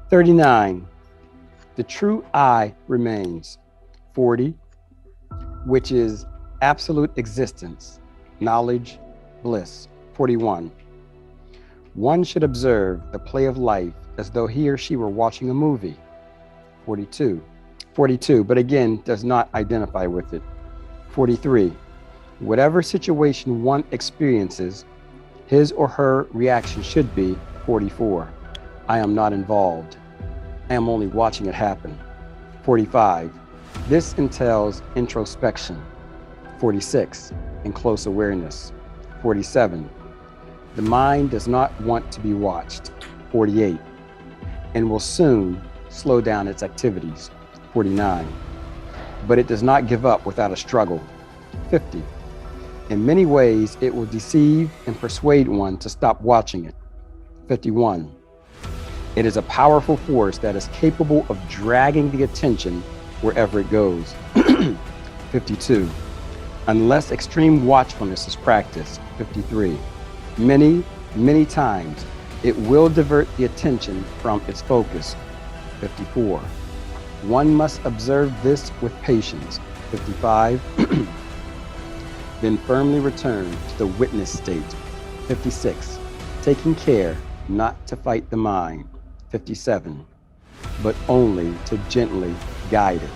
39. The true I remains. 40. Which is absolute existence, knowledge, bliss. 41. One should observe the play of life as though he or she were watching a movie. 42. 42, but again, does not identify with it. 43. Whatever situation one experiences, his or her reaction should be. 44. I am not involved. I am only watching it happen. 45. This entails introspection. 46. And close awareness. 47. The mind does not want to be watched. 48. And will soon slow down its activities. 49. But it does not give up without a struggle. 50. In many ways, it will deceive and persuade one to stop watching it. 51. It is a powerful force that is capable of dragging the attention wherever it goes. 52. Unless extreme watchfulness is practiced. 53. Many times, it will divert the attention from its focus. 54. One must observe this with patience. 55. Then firmly return to the witness state. 56. Taking care not to fight the mind. 57. But only to gently guide it.